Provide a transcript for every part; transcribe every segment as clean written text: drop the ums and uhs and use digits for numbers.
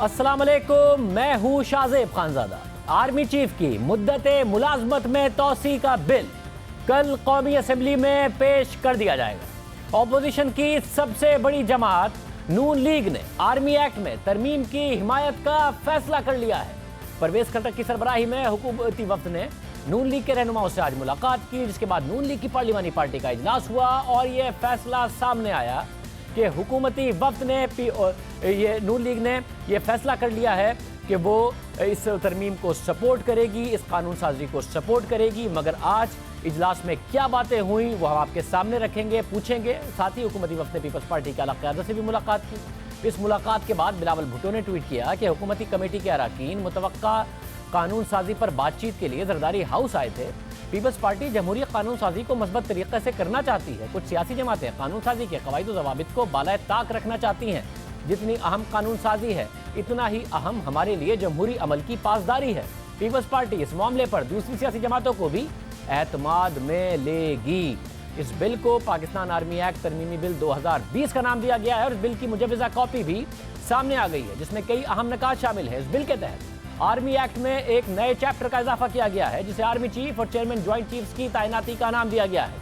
अस्सलाम वालेकुम, मैं हूं शाहजेब खानजादा। आर्मी चीफ की मुद्दते मुलाजमत में तोसी का बिल कल कौमी असम्बली में पेश कर दिया जाएगा। ऑपोजिशन की सबसे बड़ी जमात नून लीग ने आर्मी एक्ट में तरमीम की हिमायत का फैसला कर लिया है। परवेज खट्टर की सरबराही में हुकूमती वफ्द ने नून लीग के रहनुमाओं से आज मुलाकात की, जिसके बाद नून लीग की पार्लिमानी पार्टी का इजलास हुआ और यह फैसला सामने आया कि हुकूमती वफ्द ने ये नून लीग ने यह फैसला कर लिया है कि वो इस तरमीम को सपोर्ट करेगी, इस कानून साजी को सपोर्ट करेगी। मगर आज इजलास में क्या बातें हुई वो हम आपके सामने रखेंगे, पूछेंगे। साथ ही हुकूमती वफ्द ने पीपल्स पार्टी के आला क़यादत से भी मुलाकात की। इस मुलाकात के बाद बिलावल भुट्टो ने ट्वीट किया कि हुकूमती कमेटी के अरकान मुतवक्का कानून साजी पर बातचीत के लिए जरदारी हाउस आए थे। पीपल्स पार्टी जमहूरी कानून साजी को मस्बत तरीके से करना चाहती है। कुछ सियासी जमातें कानून साजी के कवायद व ज़वाबित को बालाए ताक रखना चाहती हैं। जितनी अहम कानून साजी है, इतना ही अहम हमारे लिए जमहूरी अमल की पासदारी है। पीपल्स पार्टी इस मामले पर दूसरी सियासी जमातों को भी एतमाद में लेगी। इस बिल को पाकिस्तान आर्मी एक्ट तरमीमी बिल 2020 का नाम दिया गया है और इस बिल की मुजवज़ा कॉपी भी सामने आ गई है, जिसमें कई अहम निकात शामिल है। इस बिल के तहत आर्मी एक्ट में एक नए चैप्टर का इजाफा किया गया है, जिसे आर्मी चीफ और चेयरमैन ज्वाइंट चीफ्स की तैनाती का नाम दिया गया है।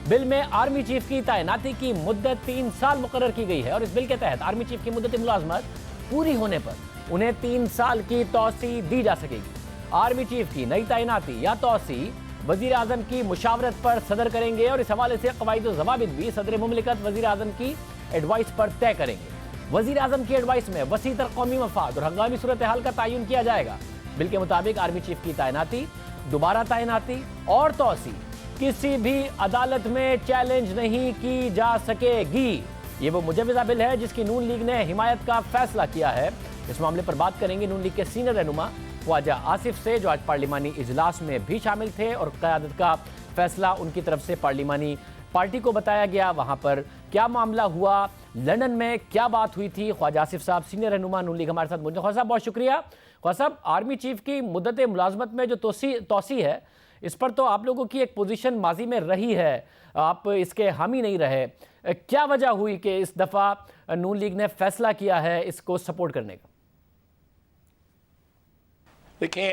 बिल में आर्मी चीफ की तैनाती की मुद्दत 3 साल मुकर्रर की गई है और इस बिल के तहत आर्मी चीफ की मुद्दत मुलाजमत पूरी होने पर उन्हें 3 साल की तौसी दी जा सकेगी। आर्मी चीफ की नई तैनाती या तौसी वजीर आजम की मुशावरत पर सदर करेंगे और इस हवाले से कवायद व ज़वाबित भी सदर मुमलिकत वजीर आजम की एडवाइस पर तय करेंगे। वजीर आजम की एडवाइस में वसी तर कौमी मफाद और हंगामी सूरत हाल का तयन किया जाएगा। बिल के मुताबिक आर्मी चीफ की तैनाती, दोबारा तैनाती और तौसी किसी भी अदालत में चैलेंज नहीं की जा सकेगी। ये वो मुजवज़ा बिल है जिसकी नून लीग ने हिमायत का फैसला किया है। इस मामले पर बात करेंगे नून लीग के सीनियर रहनुमा ख्वाजा आसिफ से, जो आज पार्लिमानी इजलास में भी शामिल थे और क़यादत का फैसला उनकी तरफ से पार्लिमानी पार्टी को बताया गया। वहां पर क्या मामला हुआ, लंदन में क्या बात हुई थी। ख्वाजा आसिफ साहब सीनियर रहनुमा नून लीग हमारे साथ मौजूद हैं। ख्वाजा साहब बहुत शुक्रिया। ख्वाजा साहब, आर्मी चीफ की मुद्दत मुलाजमत में जो तौसी है, इस पर तो आप लोगों की एक पोजीशन माजी में रही है, आप इसके हामी नहीं रहे। क्या वजह हुई कि इस दफ़ा नून लीग ने फैसला किया है इसको सपोर्ट करने का? देखिए,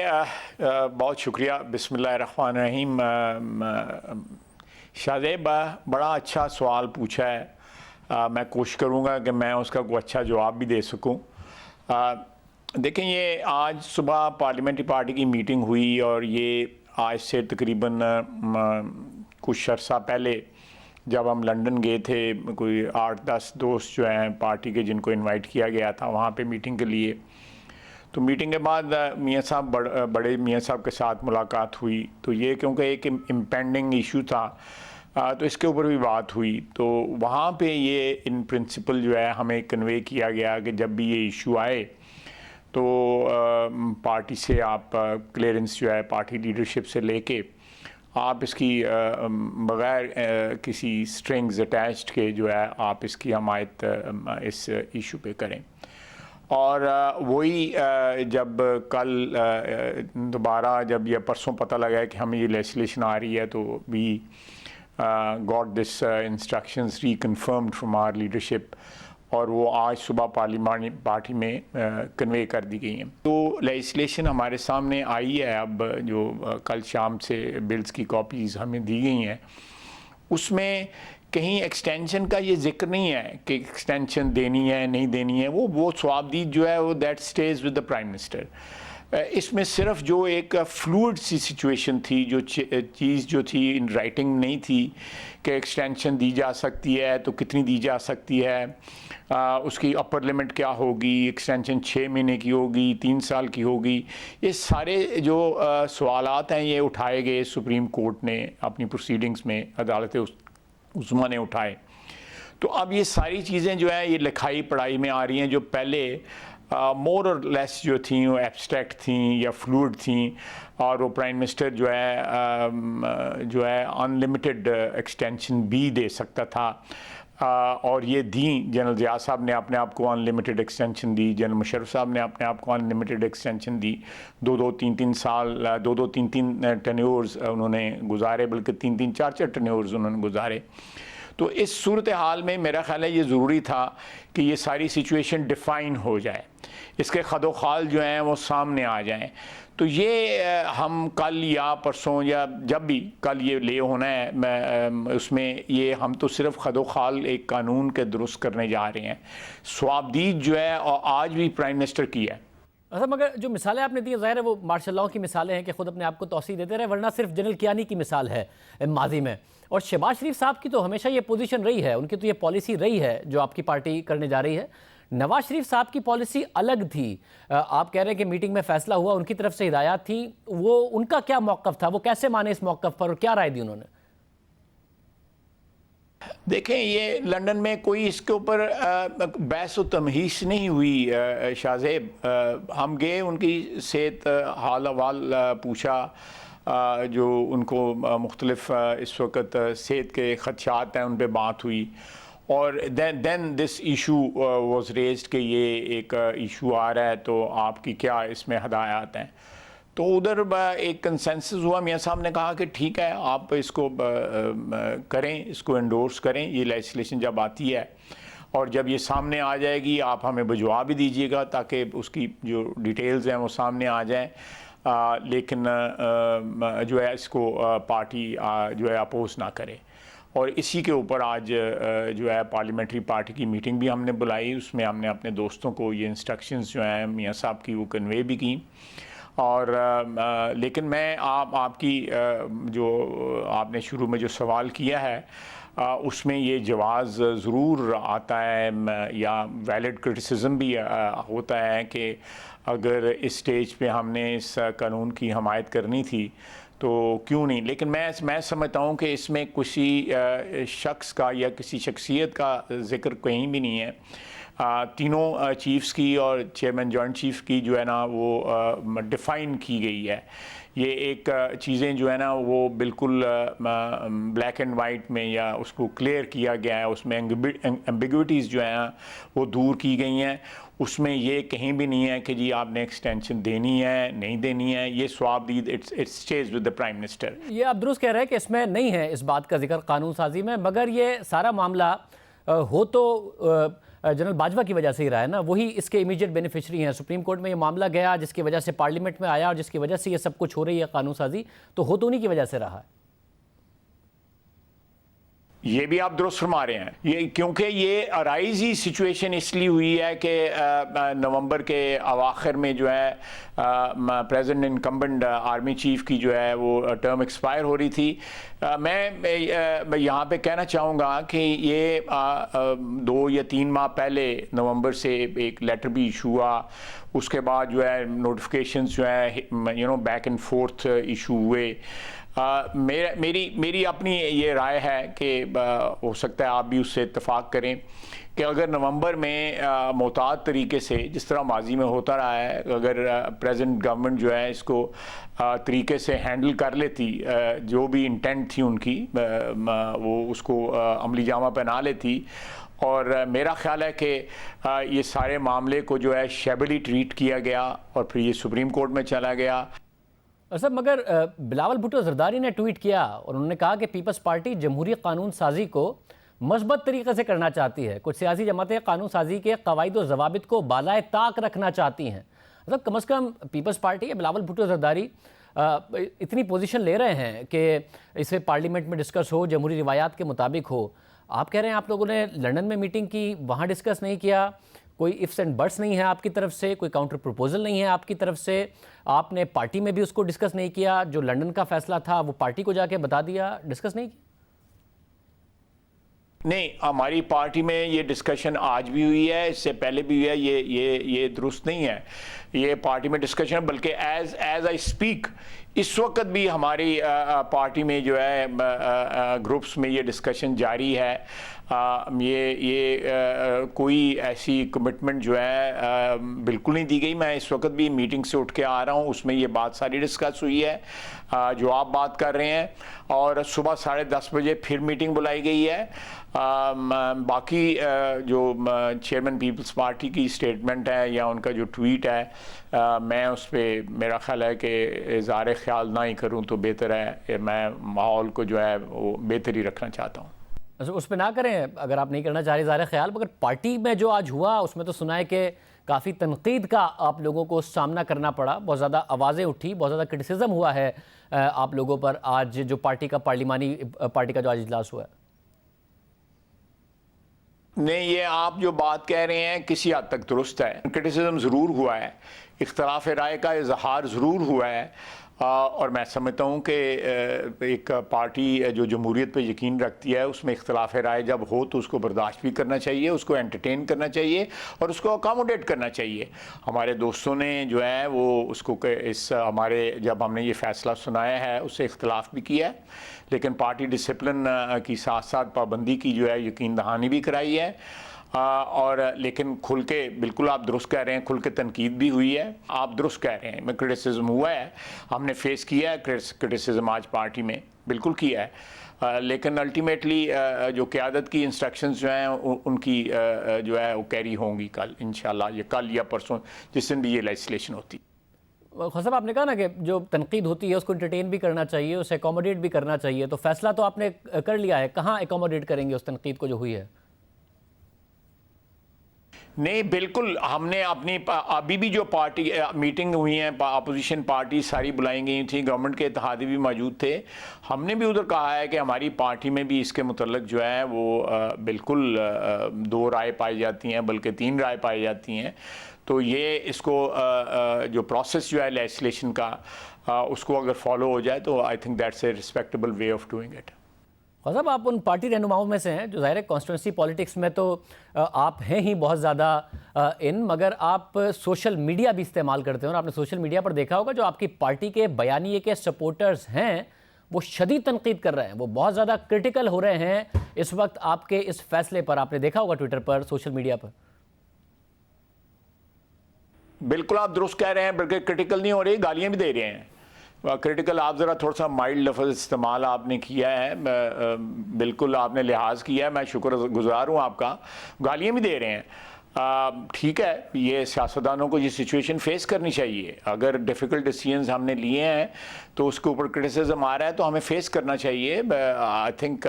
बहुत शुक्रिया। बिस्मिल्लाहिर्रहमानिर्रहीम। शाहजेब, बड़ा अच्छा सवाल पूछा है। मैं कोशिश करूँगा कि मैं उसका कोई अच्छा जवाब भी दे सकूँ। देखें, ये आज सुबह पार्लियामेंट्री पार्टी की मीटिंग हुई और ये आज से तकरीबन कुछ अर्सा पहले जब हम लंदन गए थे, कोई 8-10 दोस्त जो हैं पार्टी के जिनको इनवाइट किया गया था वहाँ पे मीटिंग के लिए, तो मीटिंग के बाद मियाँ साहब बड़े मियाँ साहब के साथ मुलाकात हुई। तो ये क्योंकि एक इम्पेंडिंग इशू था तो इसके ऊपर भी बात हुई। तो वहाँ पे ये इन प्रिंसिपल जो है हमें कन्वे किया गया कि जब भी ये इशू आए तो पार्टी से आप क्लियरेंस जो है पार्टी लीडरशिप से लेके आप इसकी बग़ैर किसी स्ट्रिंग्स अटैच्ड के जो है आप इसकी हमायत इस इशू पे करें। और वही जब कल दोबारा जब यह परसों पता लगा कि हमें ये लेजिस्लेशन आ रही है तो we got this instructions reconfirmed from our leadership और वो आज सुबह पार्लियामानी पार्टी में कन्वे कर दी गई हैं। तो लेजिस्लेशन हमारे सामने आई है। अब जो कल शाम से बिल्स की कॉपीज़ हमें दी गई हैं उसमें कहीं एक्सटेंशन का ये जिक्र नहीं है कि एक्सटेंशन देनी है नहीं देनी है। वो सवाबदीद जो है वो that stage with the prime minister. इसमें सिर्फ जो एक फ्लूइड सी सिचुएशन थी, जो चीज़ जो थी इन राइटिंग नहीं थी कि एक्सटेंशन दी जा सकती है तो कितनी दी जा सकती है, उसकी अपर लिमिट क्या होगी, एक्सटेंशन 6 महीने की होगी, 3 साल की होगी। ये सारे जो सवालात हैं ये उठाए गए सुप्रीम कोर्ट ने अपनी प्रोसीडिंग्स में, अदालत उस्मा ने उठाए। तो अब ये सारी चीज़ें जो है ये लिखाई पढ़ाई में आ रही हैं, जो पहले मोर और लेस जो थी वो एब्स्ट्रैक्ट थी या फ्लूइड थी और वो प्राइम मिनिस्टर जो है अनलिमिटेड एक्सटेंशन भी दे सकता था और ये दी। जनरल ज़िया साहब ने अपने आप को अनलिमिटेड एक्सटेंशन दी, जनरल मुशर्रफ साहब ने अपने आप को अनलिमिटेड एक्सटेंशन दी। 2-2, 3-3 साल, 2-2, 3-3 टेन्योर्स उन्होंने गुजारे, बल्कि 3-3, 4-4 टेन्योर्स उन्होंने गुजारे। तो इस सूरत हाल में मेरा ख्याल है ये ज़रूरी था कि ये सारी सिचुएशन डिफ़ाइन हो जाए, इसके खदोखाल जो हैं वो सामने आ जाएं। तो ये हम कल या परसों या जब भी कल ये ले होना है, मैं उसमें ये हम तो सिर्फ खदोखाल एक कानून के दुरुस्त करने जा रहे हैं। स्वाबदीद जो है और आज भी प्राइम मिनिस्टर की है। अच्छा, मगर जो मिसालें आपने दी ज़ाहिर है वो मार्शल लॉ की मिसालें हैं कि खुद अपने आप को तौसीह देते रहे, वरना सिर्फ जनरल कियानी की मिसाल है माजी में। और शहबाज शरीफ साहब की तो हमेशा ये पोजीशन रही है, उनकी तो ये पॉलिसी रही है जो आपकी पार्टी करने जा रही है। नवाज शरीफ साहब की पॉलिसी अलग थी। आप कह रहे हैं कि मीटिंग में फैसला हुआ, उनकी तरफ से हिदायत थी, वो उनका क्या मौक़िफ़ था, वो कैसे माने इस मौक़िफ़ पर और क्या राय दी उन्होंने? देखें, ये लंदन में कोई इसके ऊपर बहस व तमहीस नहीं हुई शाहज़ेब। हम गए, उनकी सेहत हाल अहवाल पूछा, जो उनको मुख्तलिफ इस वक्त सेहत के ख़दशात हैं उन पर बात हुई, और then this issue was raised कि ये एक इशू आ रहा है तो आपकी क्या इसमें हदायत हैं। तो उधर एक कंसेंसस हुआ, मियाँ साहब ने कहा कि ठीक है आप इसको करें, इसको एंडोर्स करें, ये लेजिस्लेशन जब आती है और जब ये सामने आ जाएगी आप हमें भिजवा भी दीजिएगा ताकि उसकी जो डिटेल्स हैं वो सामने आ जाएं। लेकिन जो है इसको पार्टी जो है अपोज ना करे। और इसी के ऊपर आज जो है पार्लियामेंट्री पार्टी की मीटिंग भी हमने बुलाई, उसमें हमने अपने दोस्तों को ये इंस्ट्रक्शंस जो हैं मियाँ साहब की वो कन्वे भी की। और लेकिन मैं आपकी जो आपने शुरू में जो सवाल किया है उसमें ये जवाज़ ज़रूर आता है या वैलिड क्रिटिसिज्म भी होता है कि अगर इस स्टेज पे हमने इस कानून की हमायत करनी थी तो क्यों नहीं। लेकिन मैं समझता हूँ कि इसमें किसी शख्स का या किसी शख्सियत का ज़िक्र कहीं भी नहीं है। तीनों चीफ्स की और चेयरमैन जॉइंट चीफ की जो है ना वो डिफ़ाइन की गई है। ये एक चीज़ें जो है ना वो बिल्कुल ब्लैक एंड वाइट में या उसको क्लियर किया गया है, उसमें एम्बिग्विटीज़ जो हैं वो दूर की गई हैं। उसमें ये कहीं भी नहीं है कि जी आपने एक्सटेंशन देनी है नहीं देनी है, ये स्वाबदीद it's stage with the prime minister. ये आप दुरुस्त कह रहे हैं कि इसमें नहीं है इस बात का जिक्र कानून साजी में, मगर ये सारा मामला हो तो जनरल बाजवा की वजह से ही रहा है ना, वही इसके इमीडिएट बेनिफिशरी हैं। सुप्रीम कोर्ट में ये मामला गया जिसकी वजह से पार्लियामेंट में आया और जिसकी वजह से ये सब कुछ हो रही है कानून साजी, तो हो तो उन्हीं की वजह से रहा है। ये भी आप दुरुस्त फरमा रहे हैं, ये क्योंकि ये अराइज ही सिचुएशन इसलिए हुई है कि नवंबर के अवाखिर में जो है प्रेजेंट इनकम्बेंट आर्मी चीफ की जो है वो टर्म एक्सपायर हो रही थी। मैं यहाँ पे कहना चाहूँगा कि ये 2 या 3 माह पहले नवंबर से एक लेटर भी इशू हुआ, उसके बाद जो है नोटिफिकेशंस जो है बैक एंड फोर्थ इशू हुए। मेरी अपनी ये राय है कि हो सकता है आप भी उससे इत्तेफाक करें कि अगर नवंबर में मोहतात तरीके से जिस तरह माजी में होता रहा है, अगर प्रेजेंट गवर्नमेंट जो है इसको तरीके से हैंडल कर लेती, जो भी इंटेंट थी उनकी वो उसको अमली जामा पहना लेती, और मेरा ख्याल है कि ये सारे मामले को जो है शैबली ट्रीट किया गया और फिर ये सुप्रीम कोर्ट में चला गया। सर, मगर बिलावल भुट्टो जरदारी ने ट्वीट किया और उन्होंने कहा कि पीपल्स पार्टी जमहूरी कानून साजी को मस्बत तरीके से करना चाहती है, कुछ सियासी जमातें कानून साजी के कवायद व जवाबित को बालाए ताक रखना चाहती हैं। मतलब कम से कम पीपल्स पार्टी या बिलावल भुट्टो जरदारी इतनी पोजीशन ले रहे हैं कि इसे पार्लियामेंट में डिस्कस हो, जमहूरी रिवायात के मुताबिक हो। आप कह रहे हैं आप लोगों ने लंदन में मीटिंग की, वहाँ डिस्कस नहीं किया, कोई इफ्स एंड बट्स नहीं है आपकी तरफ से, कोई काउंटर प्रपोजल नहीं है आपकी तरफ से, आपने पार्टी में भी उसको डिस्कस नहीं किया, जो लंदन का फैसला था वो पार्टी को जाके बता दिया, डिस्कस नहीं किया? नहीं, हमारी पार्टी में ये डिस्कशन आज भी हुई है, इससे पहले भी हुई है, ये दुरुस्त नहीं है। ये पार्टी में डिस्कशन, बल्कि एज आई स्पीक इस वक्त भी हमारी पार्टी में जो है ग्रुप्स में ये डिस्कशन जारी है। कोई ऐसी कमिटमेंट जो है बिल्कुल नहीं दी गई। मैं इस वक्त भी मीटिंग से उठ के आ रहा हूँ, उसमें ये बात सारी डिस्कस हुई है जो आप बात कर रहे हैं, और सुबह 10:30 बजे फिर मीटिंग बुलाई गई है। बाकी जो चेयरमैन पीपल्स पार्टी की स्टेटमेंट है या उनका जो ट्वीट है, मैं उस पर मेरा ख्याल है कि इज़हार ख्याल ना ही करूँ तो बेहतर है। मैं माहौल को जो है वो बेहतर ही रखना चाहता हूँ। उस पे ना करें अगर आप नहीं करना चाह रहे ज़ाहिर है ख्याल, मगर पार्टी में जो आज हुआ उसमें तो सुना है कि काफ़ी तनकीद का आप लोगों को सामना करना पड़ा, बहुत ज़्यादा आवाज़ें उठी, बहुत ज़्यादा क्रिटिसिज्म हुआ है आप लोगों पर आज जो पार्टी का पार्लिमानी पार्टी का जो आज इजलास हुआ है। नहीं, ये आप जो बात कह रहे हैं किसी हद तक दुरुस्त है। क्रिटिसिज्म ज़रूर हुआ है, इख्तलाफ राय का इजहार ज़रूर हुआ है, और मैं समझता हूँ कि एक पार्टी जो जमहूरियत पे यकीन रखती है उसमें इख्तलाफ राय जब हो तो उसको बर्दाश्त भी करना चाहिए, उसको एंटरटेन करना चाहिए और उसको अकोमोडेट करना चाहिए। हमारे दोस्तों ने जो है वो उसको इस हमारे जब हमने ये फ़ैसला सुनाया है उससे इख्तलाफ भी किया है, लेकिन पार्टी डिसिप्लिन की साथ साथ पाबंदी की जो है यकीन दहानी भी कराई है। और लेकिन खुल के बिल्कुल आप दुरुस्त कह रहे हैं, खुल के तनकीद भी हुई है, आप दुरुस्त कह रहे हैं, मैं क्रिटिसिज्म हुआ है, हमने फेस किया है क्रिटिसिज्म आज पार्टी में बिल्कुल किया है, लेकिन अल्टीमेटली जो क़यादत की इंस्ट्रक्शंस जो हैं उनकी जो है वो कैरी होंगी कल इंशाल्लाह, ये कल या परसों जिस दिन भी ये लेजिस्लेशन होती। खसब आपने कहा ना कि जो तनकीद होती है उसको इंटरटेन भी करना चाहिए, उसे एकोमोडेट भी करना चाहिए, तो फैसला तो आपने कर लिया है, कहाँ एकोमोडेट करेंगे उस तनकीद को जो हुई है? नहीं, बिल्कुल हमने अपनी अभी भी जो पार्टी मीटिंग हुई है अपोजिशन पार्टी सारी बुलाई गई थी, गवर्नमेंट के इत्तेहादी भी मौजूद थे, हमने भी उधर कहा है कि हमारी पार्टी में भी इसके मुतल्लिक जो है वो बिल्कुल 2 राय पाई जाती हैं, बल्कि 3 राय पाई जाती हैं। तो ये इसको जो प्रोसेस जो है लेजिस्लेशन का उसको अगर फॉलो हो जाए तो I think that's a respectable way of doing it. साहब आप उन पार्टी रहनुमाओं में से हैं जो ज़ाहिर है कॉन्स्टिट्यूंसी पॉलिटिक्स में तो आप हैं ही बहुत ज़्यादा इन, मगर आप सोशल मीडिया भी इस्तेमाल करते हैं और आपने सोशल मीडिया पर देखा होगा जो आपकी पार्टी के बयानिए के सपोर्टर्स हैं वो शदीद तनकीद कर रहे हैं, वो बहुत ज़्यादा क्रिटिकल हो रहे हैं इस वक्त आपके इस फैसले पर, आपने देखा होगा ट्विटर पर, सोशल मीडिया पर। बिल्कुल आप दुरुस्त कह रहे हैं, बल्कि क्रिटिकल नहीं हो रही, गालियाँ भी दे रहे हैं। क्रिटिकल आप ज़रा थोड़ा सा माइल्ड लफ्ज़ इस्तेमाल आपने किया है, बिल्कुल आपने लिहाज किया है, मैं शुक्रगुजार हूँ आपका। गालियाँ भी दे रहे हैं, ठीक है, ये सियासतदानों को ये सिचुएशन फेस करनी चाहिए। अगर डिफ़िकल्ट डिसीजंस हमने लिए हैं तो उसके ऊपर क्रिटिसिज्म आ रहा है तो हमें फेस करना चाहिए। आई थिंक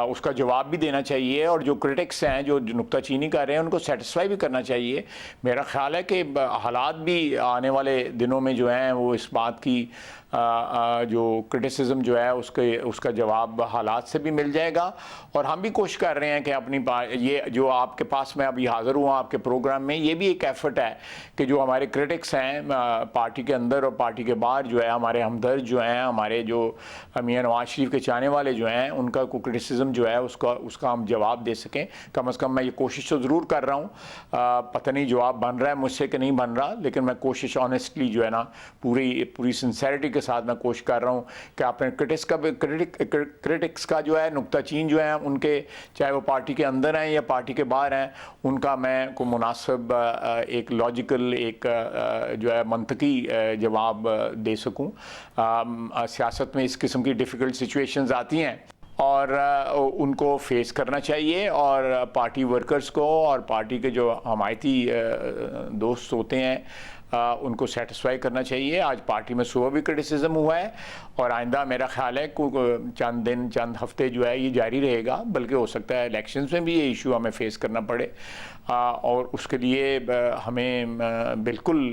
उसका जवाब भी देना चाहिए, और जो क्रिटिक्स हैं जो नुक्ताचीनी कर रहे हैं उनको सेटिस्फाई भी करना चाहिए। मेरा ख्याल है कि हालात भी आने वाले दिनों में जो हैं वो इस बात की जो क्रिटिसिज्म जो है उसका जवाब हालात से भी मिल जाएगा। और हम भी कोशिश कर रहे हैं कि अपनी ये जो आपके पास मैं अभी हाज़िर हुआ आपके प्रोग्राम में, ये भी एक एफर्ट है कि जो हमारे क्रिटिक्स हैं पार्टी के अंदर और पार्टी के बाहर जो है, हमारे हमदर्द जो हैं, हमारे जो मियां नवाज शरीफ के चाहने वाले जो हैं, उनका को क्रिटिसिज्म जो है उसका हम जवाब दे सकें। कम अज़ कम मैं ये कोशिश तो ज़रूर कर रहा हूँ, पता नहीं जवाब बन रहा है मुझसे कि नहीं बन रहा, लेकिन मैं कोशिश ऑनेस्टली जो है ना पूरी सिंसेरिटी के साथ मैं कोशिश कर रहा हूँ कि आपने क्रिटिक्स का जो है नुक्ताचीन जो है उनके, चाहे वो पार्टी के अंदर हैं या पार्टी के बाहर हैं, उनका मैं को मुनासिब एक लॉजिकल एक जो है मंतकी जवाब दे सकूँ। सियासत में इस किस्म की डिफ़िकल्ट सिचुएशंस आती हैं और उनको फेस करना चाहिए, और पार्टी वर्कर्स को और पार्टी के जो हमायती दोस्त होते हैं उनको सेटिस्फाई करना चाहिए। आज पार्टी में सुबह भी क्रिटिसिज्म हुआ है और आइंदा मेरा ख्याल है चंद दिन चंद हफ्ते जो है ये जारी रहेगा, बल्कि हो सकता है इलेक्शंस में भी ये इशू हमें फेस करना पड़े, और उसके लिए हमें बिल्कुल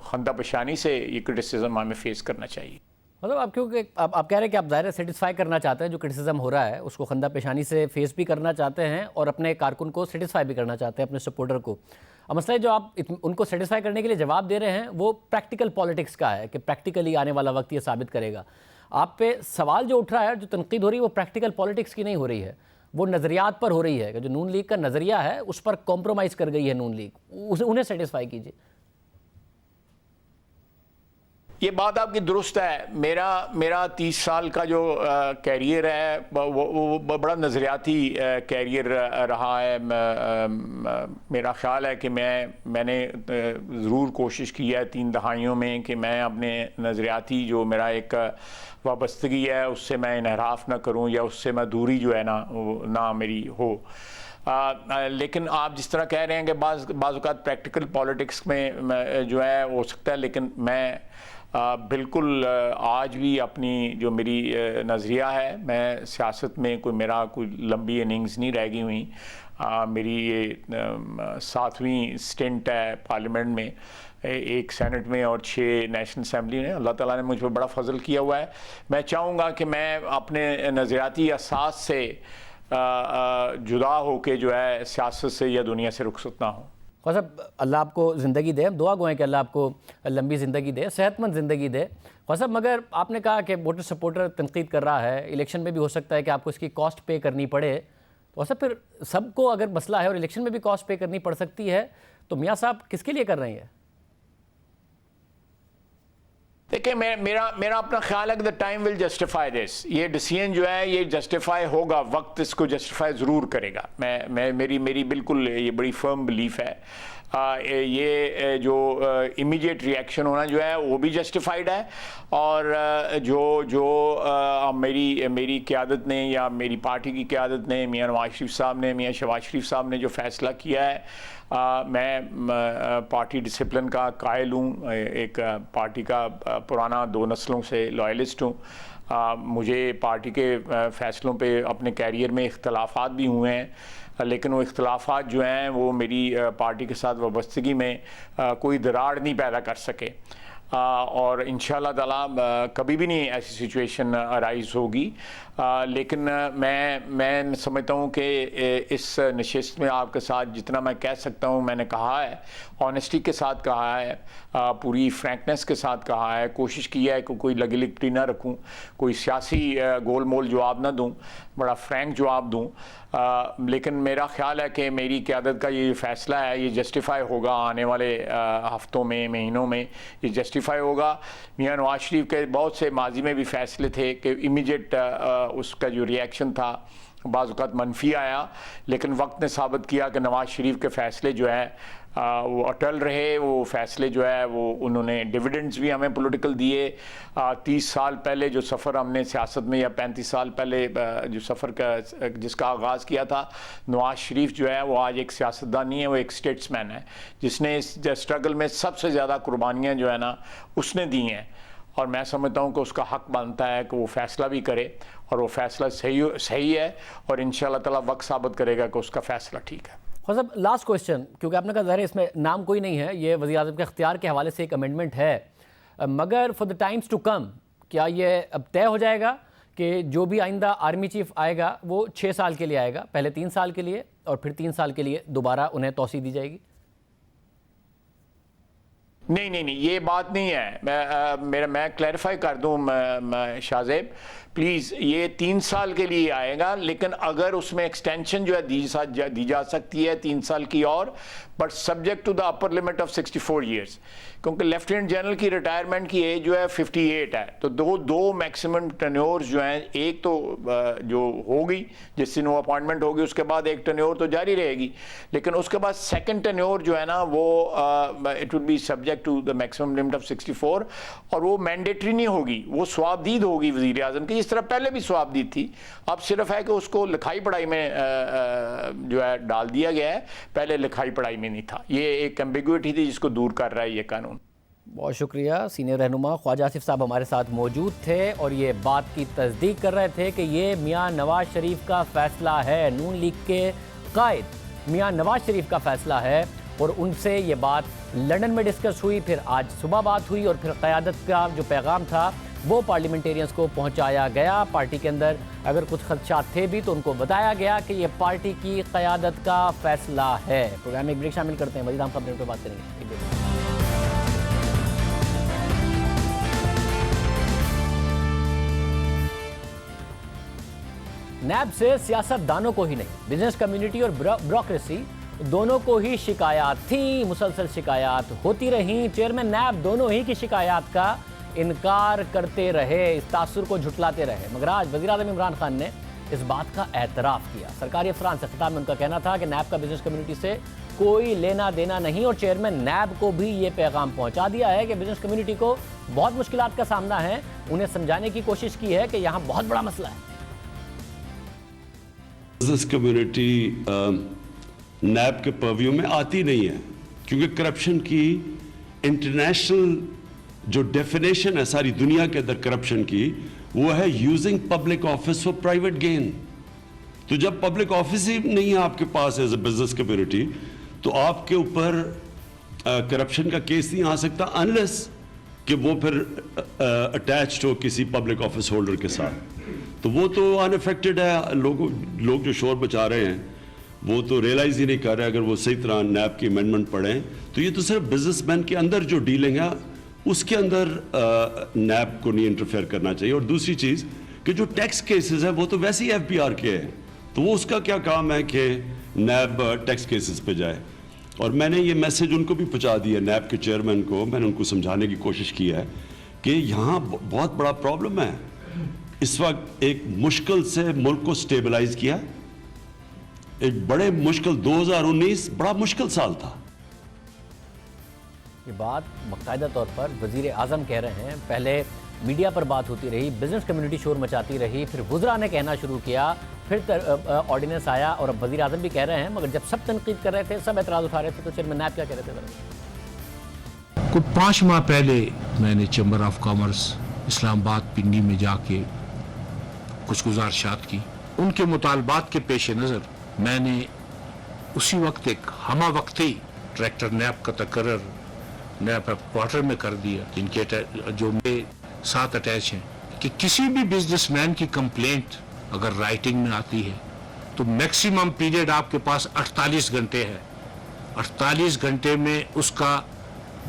खंदा पेशानी से ये क्रिटिसिज्म हमें फेस करना चाहिए। मतलब आप क्योंकि आप कह रहे हैं कि आप ज़ाहिर सेटिस्फाई करना चाहते हैं, जो क्रिटिसिज्म हो रहा है उसको खंदा पेशानी से फेस भी करना चाहते हैं और अपने कारकुन को सेटिस्फाई भी करना चाहते हैं, अपने सपोर्टर को। अब मसला जो आप उनको सेटिस्फाई करने के लिए जवाब दे रहे हैं वो प्रैक्टिकल पॉलिटिक्स का है कि प्रैक्टिकली आने वाला वक्त ये साबित करेगा। आप पे सवाल जो उठ रहा है, जो तनकीद हो रही है, वो प्रैक्टिकल पॉलिटिक्स की नहीं हो रही है, वो नज़रियात पर हो रही है कि जो नून लीग का नज़रिया है उस पर कॉम्प्रोमाइज़ कर गई है नून लीग, उन्हें सेटिस्फाई कीजिए। ये बात आपकी दुरुस्त है। मेरा 30 साल का जो कैरियर है वो बड़ा नज़रियाती कैरियर रहा है। मेरा ख्याल है कि मैंने ज़रूर कोशिश की है 3 दहाइयों में कि मैं अपने नज़रियाती जो मेरा एक वाबस्तगी है उससे मैं इनहराफ ना करूं या उससे मैं दूरी जो है ना मेरी हो। लेकिन आप जिस तरह कह रहे हैं कि बाज़ औक़ात प्रैक्टिकल पॉलिटिक्स में जो है हो सकता है, लेकिन मैं बिल्कुल आज भी अपनी जो मेरी नज़रिया है, मैं सियासत में मेरा कोई लंबी इनिंग्स नहीं रह गई हुई। मेरी ये 7वीं स्टिंट है पार्लियामेंट में, एक सेनेट में और 6 नेशनल असेंबली में। अल्लाह ताला ने मुझ पर बड़ा फजल किया हुआ है। मैं चाहूँगा कि मैं अपने नज़रियाती असास से जुदा होके जो है सियासत से या दुनिया से रुखसत ना हो। ख्वाजा साहब, अल्लाह आपको ज़िंदगी दे, दुआ गो हैं कि अल्लाह आपको लंबी ज़िंदगी दे, सेहतमंद ज़िंदगी दे। ख्वाजा साहब, मगर आपने कहा कि वोटर सपोर्टर तनकीद कर रहा है, इलेक्शन में भी हो सकता है कि आपको इसकी कॉस्ट पे करनी पड़े। तो ऐसा फिर सबको अगर मसला है और इलेक्शन में भी कॉस्ट पे करनी पड़ सकती है, तो मियाँ साहब किसके लिए कर रहे हैं? देखिए, मेरा अपना ख्याल है कि the time will justify this. ये डिसीजन जो है ये जस्टिफाई होगा, वक्त इसको जस्टिफाई ज़रूर करेगा। मेरी बिल्कुल ये बड़ी फर्म बिलीफ है। ये जो इमीडिएट रिएक्शन होना जो है वो भी जस्टिफाइड है, और जो मेरी क़यादत ने या मेरी पार्टी की क़यादत ने, मियाँ नवाज शरीफ साहब ने, मियाँ शहबाज शरीफ साहब ने जो फ़ैसला किया है, मैं पार्टी डिसिप्लिन का कायल हूँ, एक पार्टी का पुराना 2 नस्लों से लॉयलिस्ट हूँ। मुझे पार्टी के फ़ैसलों पे अपने कैरियर में इख्तलाफात भी हुए हैं, लेकिन वो इख्तलाफात जो हैं वो मेरी पार्टी के साथ वाबस्तगी में कोई दरार नहीं पैदा कर सके, और इंशाअल्लाह ताला कभी भी नहीं ऐसी सिचुएशन अराइज़ होगी। लेकिन मैं समझता हूँ कि इस नशिस्त में आपके साथ जितना मैं कह सकता हूँ मैंने कहा है, ऑनेस्टी के साथ कहा है, पूरी फ्रैंकनेस के साथ कहा है, कोशिश की है कि कोई लगी लिपटी ना रखूँ, कोई सियासी गोल मोल जवाब ना दूँ, बड़ा फ्रैंक जवाब दूँ। लेकिन मेरा ख्याल है कि मेरी क़यादत का ये फ़ैसला है, ये जस्टिफाई होगा आने वाले हफ़्तों में, महीनों में ये जस्टिफाई होगा। मियाँ नवाज शरीफ के बहुत से माजी में भी फ़ैसले थे कि इमीडिएट उसका जो रिएक्शन था बाज़ औक़ात मनफी आया, लेकिन वक्त ने साबित किया कि नवाज शरीफ के फ़ैसले जो है वो अटल रहे। वो फ़ैसले जो है वो उन्होंने डिविडेंड्स भी हमें पॉलिटिकल दिए। 30 साल पहले जो सफ़र हमने सियासत में, या 35 साल पहले जो सफ़र का जिसका आगाज़ किया था, नवाज शरीफ जो है वो आज एक सियासतदान नहीं है, वो एक स्टेट्समैन है, जिसने इस स्ट्रगल में सबसे ज़्यादा कुर्बानियाँ जो है ना उसने दी हैं। और मैं समझता हूँ कि उसका हक बनता है कि वो फ़ैसला भी करे, और वो फ़ैसला सही है, और इंशाअल्लाह ताला वक्त साबित करेगा कि उसका फ़ैसला ठीक है। ख्वाजा साहब, लास्ट क्वेश्चन, क्योंकि आपने कहा ज़ाहिर है इसमें नाम कोई नहीं है, ये वज़ीर-ए-आज़म के इख्तियार के हवाले से एक अमेंडमेंट है, मगर for the times to come क्या ये अब तय हो जाएगा कि जो भी आइंदा आर्मी चीफ आएगा वो 6 साल के लिए आएगा, पहले 3 साल के लिए और फिर 3 साल के लिए दोबारा उन्हें तौसीह दी जाएगी? नहीं, ये बात नहीं है। मैं क्लैरिफाई कर दूं शाहजेब, प्लीज़, ये 3 साल के लिए आएगा, लेकिन अगर उसमें एक्सटेंशन जो है दी जा सकती है 3 साल की और, but subject to the upper limit of 64 years, क्योंकि लेफ्टिनेंट जनरल की रिटायरमेंट की एज जो है 58 है। तो दो मैक्सिमम टेन्योर्स जो हैं, एक तो जो होगी जिस दिन वो अपॉइंटमेंट होगी उसके बाद एक टेन्योर तो जारी रहेगी, लेकिन उसके बाद सेकंड टेन्योर जो है ना वो it will be subject to the maximum limit of 64, और वो मैंडेटरी नहीं होगी, वो स्वाबदीद होगी वज़ीर आज़म की, जिस तरह पहले भी स्वाबदीद थी। अब सिर्फ है कि उसको लिखाई पढ़ाई में जो है डाल दिया गया है, पहले लिखाई पढ़ाई में नहीं था। ये एक एम्बिग्विटी थी जिसको दूर कर रहा है ये कानून। बहुत शुक्रिया। सीनियर रहनुमा ख्वाजा आसिफ साहब हमारे साथ मौजूद थे और ये बात की तस्दीक कर रहे थे कि ये मियाँ नवाज शरीफ का फ़ैसला है, नून लीग के कायद मियाँ नवाज शरीफ का फ़ैसला है, और उनसे ये बात लंदन में डिस्कस हुई, फिर आज सुबह बात हुई, और फिर क़यादत का जो पैगाम था वो पार्लियामेंटेरियंस को पहुंचाया गया। पार्टी के अंदर अगर कुछ खदशात थे भी तो उनको बताया गया कि ये पार्टी की क़यादत का फ़ैसला है। प्रोग्राम में एक ब्रेक शामिल करते हैं, मज़ीद हम खबरों पर बात करेंगे। नैब से सियासतदानों को ही नहीं, बिजनेस कम्युनिटी और ब्यूरोक्रेसी दोनों को ही शिकायत थी, मुसलसल शिकायत होती रहीं। चेयरमैन नैब दोनों ही की शिकायत का इनकार करते रहे, इस तासुर को झुटलाते रहे, मगर आज वज़ीर-ए-आज़म इमरान खान ने इस बात का एतराफ़ किया। सरकारी अफरान से खिताब में उनका कहना था कि नैब का बिजनेस कम्युनिटी से कोई लेना देना नहीं, और चेयरमैन नैब को भी ये पैगाम पहुंचा दिया है कि बिजनेस कम्युनिटी को बहुत मुश्किलात का सामना है, उन्हें समझाने की कोशिश की है कि यहाँ बहुत बड़ा मसला है। बिजनेस कम्युनिटी नैब के पर्व्यू में आती नहीं है, क्योंकि करप्शन की इंटरनेशनल जो डेफिनेशन है सारी दुनिया के अंदर करप्शन की, वो है using public office for private gain. तो जब पब्लिक ऑफिस ही नहीं है आपके पास एज ए बिजनेस कम्युनिटी, तो आपके ऊपर करप्शन का केस नहीं आ सकता अनलेस कि वो फिर अटैच्ड हो किसी पब्लिक ऑफिस होल्डर के साथ। तो वो तो अनअफेक्टेड है। लोग जो शोर बचा रहे हैं वो तो रियलाइज ही नहीं कर रहे। अगर वो सही तरह नैब की अमेंडमेंट पढ़ें तो ये तो सिर्फ बिजनेसमैन के अंदर जो डीलिंग है उसके अंदर नैब को नहीं इंटरफेयर करना चाहिए। और दूसरी चीज़ कि जो टैक्स केसेस हैं वो तो वैसे ही FBR के हैं, तो वो उसका क्या काम है कि नैब टैक्स केसेस पे जाए। और मैंने ये मैसेज उनको भी पहुंचा दिया, नैब के चेयरमैन को। मैंने उनको समझाने की कोशिश की है कि यहाँ बहुत बड़ा प्रॉब्लम है। इस वक्त एक मुश्किल से मुल्क को स्टेबलाइज किया, एक बड़े मुश्किल 2019 बड़ा मुश्किल साल था। ये बात बाकायदा तौर पर वजीर आजम कह रहे हैं। पहले मीडिया पर बात होती रही, बिजनेस कम्युनिटी शोर मचाती रही, फिर वुज़रा ने कहना शुरू किया, फिर ऑर्डिनेंस आया और अब वजीर आजम भी कह रहे हैं। मगर जब सब तनकीद कर रहे थे, सब एतराज़ उठा रहे थे, तो चेयरमैन नैब क्या कह रहे थे? कुछ 5 माह पहले मैंने चैम्बर ऑफ कॉमर्स इस्लामाबाद पिंडी में जाके कुछ गुजारिशात की। उनके मुतालबात के पेश नज़र मैंने उसी वक्त एक हमा वक्ती डायरेक्टर नैब का तकर्रर नैब हेडक्वार्टर में कर दिया, जिनके जो मेरे साथ अटैच हैं, कि किसी भी बिजनेसमैन की कंप्लेंट अगर राइटिंग में आती है तो मैक्सिमम पीरियड आपके पास 48 घंटे है। 48 घंटे में उसका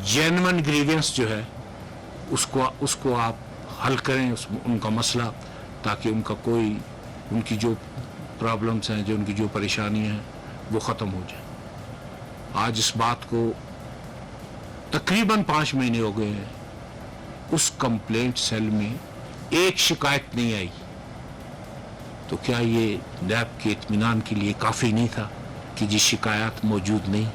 जेन्युइन ग्रीवेंस जो है उसको आप हल करें, उनका मसला, ताकि उनकी जो प्रॉब्लम्स हैं, जो उनकी जो परेशानियां हैं, वो ख़त्म हो जाए। आज इस बात को तकरीबन 5 महीने हो गए हैं, उस कंप्लेंट सेल में एक शिकायत नहीं आई। तो क्या ये नैब के इत्मीनान के लिए काफ़ी नहीं था कि जी शिकायत मौजूद नहीं?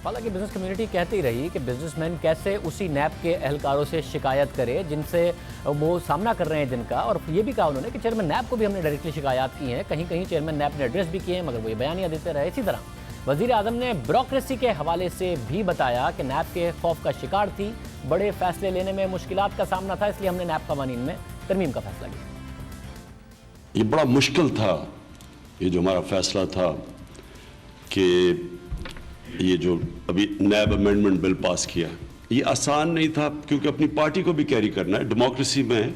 हालांकि बिजनेस कम्युनिटी कहती रही कि बिजनेसमैन कैसे उसी नैब के एहलकारों से शिकायत करे जिनसे वो सामना कर रहे हैं जिनका। और ये भी कहा उन्होंने कि चेयरमैन नैब को भी हमने डायरेक्टली शिकायत की हैं, कहीं कहीं चेयरमैन नैब ने एड्रेस भी किए हैं, मगर वो ये बयानियाँ देते रहे। इसी तरह वज़ीर आज़म ने ब्यूरोक्रेसी के हवाले से भी बताया कि नैब के खौफ का शिकार थी, बड़े फैसले लेने में मुश्किलात का सामना था, इसलिए हमने नैब कवानीन में तरमीम का फैसला किया। ये बड़ा मुश्किल था, ये जो हमारा फैसला था कि ये जो अभी नैब अमेंडमेंट बिल पास किया, ये आसान नहीं था, क्योंकि अपनी पार्टी को भी कैरी करना है। डेमोक्रेसी में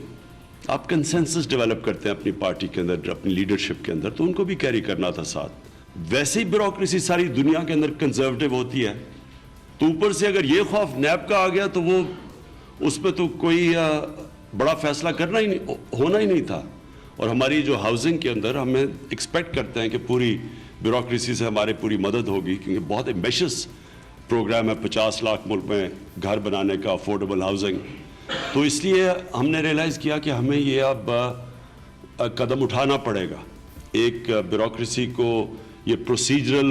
आप कंसेंसस डेवलप करते हैं अपनी पार्टी के अंदर, अपनी लीडरशिप के अंदर, तो उनको भी कैरी करना था साथ। वैसे ही ब्यूरोक्रेसी सारी दुनिया के अंदर कंजर्वेटिव होती है, तो ऊपर से अगर ये खौफ नैब का आ गया तो वो उस पर तो कोई बड़ा फैसला करना ही नहीं, होना ही नहीं था। और हमारी जो हाउसिंग के अंदर हमें एक्सपेक्ट करते हैं कि पूरी ब्यूरोक्रेसी से हमारी पूरी मदद होगी, क्योंकि बहुत एम्बिशियस प्रोग्राम है, 50 लाख मुल्क में घर बनाने का, अफोर्डेबल हाउसिंग। तो इसलिए हमने रियलाइज़ किया कि हमें ये अब कदम उठाना पड़ेगा। एक ब्यूरोक्रेसी को ये प्रोसीजरल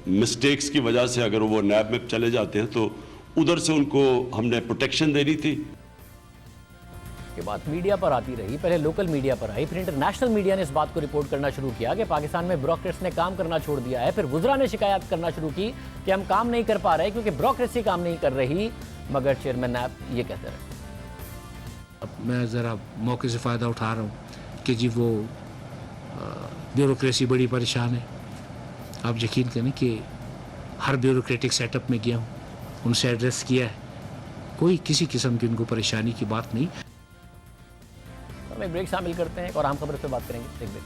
मिस्टेक्स की वजह से अगर वो नैब में चले जाते हैं तो उधर से उनको हमने प्रोटेक्शन देनी थी। ये बात मीडिया पर आती रही, पहले लोकल मीडिया पर आई, फिर इंटरनेशनल मीडिया ने इस बात को रिपोर्ट करना शुरू किया कि पाकिस्तान में ब्यूरोक्रेट्स ने काम करना छोड़ दिया है। फिर वुज़रा ने शिकायत करना शुरू की कि हम काम नहीं कर पा रहे क्योंकि ब्यूरोक्रेसी काम नहीं कर रही, मगर चेयरमैन नैब ये कहते रहे। अब मैं ज़रा मौके से फ़ायदा उठा रहा हूँ कि जी वो ब्यूरोक्रेसी बड़ी परेशान है। आप यकीन करें कि हर ब्यूरोक्रेटिक सेटअप में गया हूँ, उनसे एड्रेस किया है, कोई किसी किस्म की उनको परेशानी की बात नहीं। हम एक ब्रेक शामिल करते हैं और आम खबर पे बात करेंगे। एक ब्रेक।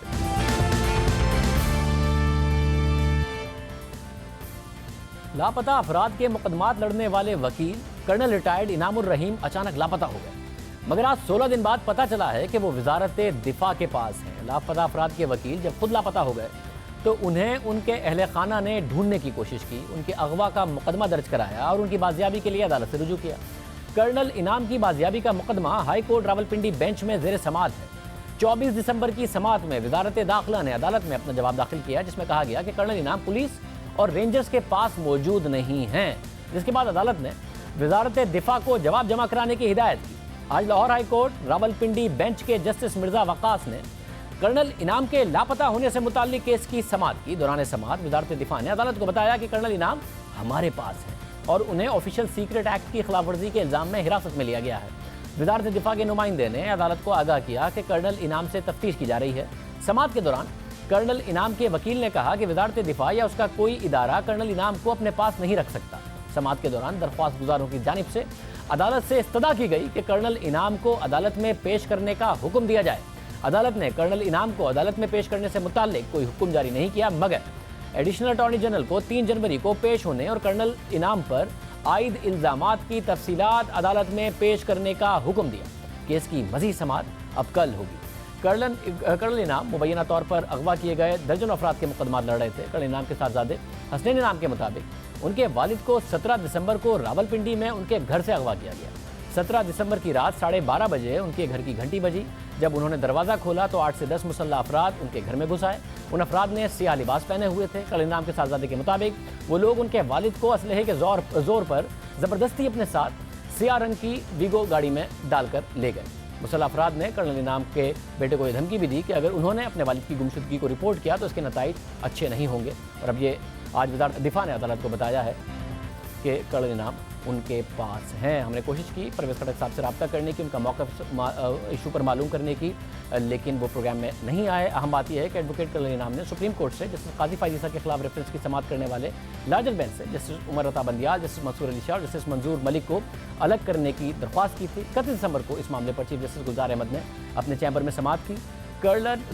लापता अफराद के मुकदमात लड़ने वाले वकील कर्नल रिटायर्ड इनामुर रहीम अचानक लापता हो गए, मगर आज 16 दिन बाद पता चला है कि वो वजारत दिफा के पास हैं। लापता अफराद के वकील जब खुद लापता हो गए तो उन्हें उनके अहले खाना ने ढूंढने की कोशिश की, उनके अगवा का मुकदमा दर्ज कराया और उनकी बाजियाबी के लिए अदालत से रुजू किया। कर्नल इनाम की बाजियाबी का मुकदमा हाई कोर्ट रावलपिंडी बेंच में जेर समाअत है। 24 दिसंबर की समाअत में वजारत दाखिला ने अदालत में अपना जवाब दाखिल किया, जिसमें कहा गया कि कर्नल इनाम पुलिस और रेंजर्स के पास मौजूद नहीं हैं, जिसके बाद अदालत ने वजारत दिफा को जवाब जमा कराने की हिदायत की। आज Lahore high court Rawalpindi bench के जस्टिस मिर्जा वक्कास ने कर्नल इनाम के लापता होने से मुताल्लिक केस की समाअत की। दौरान समाअत वजारत दिफा ने अदालत को बताया कि कर्नल इनाम हमारे पास है, और उन्हें ऑफिशियल सीक्रेट एक्ट की खिलाफवर्जी के इल्जाम में हिरासत में लिया गया है। वजारत दिफा के नुमाइंदे ने अदालत को आगाह किया कि कर्नल इनाम से तफ्तीश की जा रही है। समाअत के दौरान कर्नल इनाम के वकील ने कहा कि वजारत दिफा या उसका कोई इदारा कर्नल इनाम को अपने पास नहीं रख सकता। समाअत के दौरान दरख्वास्त गुजारों की जानिब से अदालत से इस्तदा की गई कि कर्नल इनाम को अदालत में पेश करने का हुक्म दिया जाए। अदालत ने कर्नल इनाम को अदालत में पेश करने से मुताल्लिक कोई हुक्म जारी नहीं किया, मगर एडिशनल अटॉर्नी जनरल को 3 जनवरी को पेश होने और कर्नल इनाम पर आयद इल्जामात की तफसीलात अदालत में पेश करने का हुक्म दिया। केस की मज़ीद समाअत अब कल होगी। कर्नल इनाम मुबैना तौर पर अगवा किए गए दर्जनों अफराद के मुकदमात लड़ रहे थे। कर्नल इनाम के साहबजादे हसनैन इनाम के मुताबिक उनके वालिद को 17 दिसंबर को रावलपिंडी में उनके घर से अगवा किया गया। 17 दिसंबर की रात 12:30 बजे उनके घर की घंटी बजी। जब उन्होंने दरवाज़ा खोला तो 8 से 10 मुसल्लह अफराद उनके घर में घुस आए। उन अफराद ने सियाह लिबास पहने हुए थे। कर्नल इनाम के साहबजादे के मुताबिक वो लोग उनके वालिद को असलहे के जोर पर ज़बरदस्ती अपने साथ सियाह रंग की वीगो गाड़ी में डालकर ले गए। मुसल्लह अफराद ने कर्नल इनाम के बेटे को यह धमकी भी दी कि अगर उन्होंने अपने वालिद की गुमशुदगी को रिपोर्ट किया तो इसके नताइज अच्छे नहीं होंगे। और अब ये आज वज़ारत दिफा ने अदालत को बताया है कि कर्नल इनाम उनके पास हैं। हमने कोशिश की परवेज़ खटक साहब से रब्ता करने की, उनका मौक़िफ़ इशू पर मालूम करने की, लेकिन वो प्रोग्राम में नहीं आए। अहम बात यह है कि एडवोकेट कर्नल इनाम ने सुप्रीम कोर्ट से जस्टिस काजी फायद ईसा के खिलाफ रेफरेंस की समाअत करने वाले लार्जर बेंच से जस्टिस उमर अता बंदियाल, जस्टिस मंसूर अली शाह और जस्टिस मंजूर मलिक को अलग करने की दरख्वास्त की थी। 31 दिसंबर को इस मामले पर चीफ जस्टिस गुलजार अहमद ने अपने चैम्बर में समाअत की।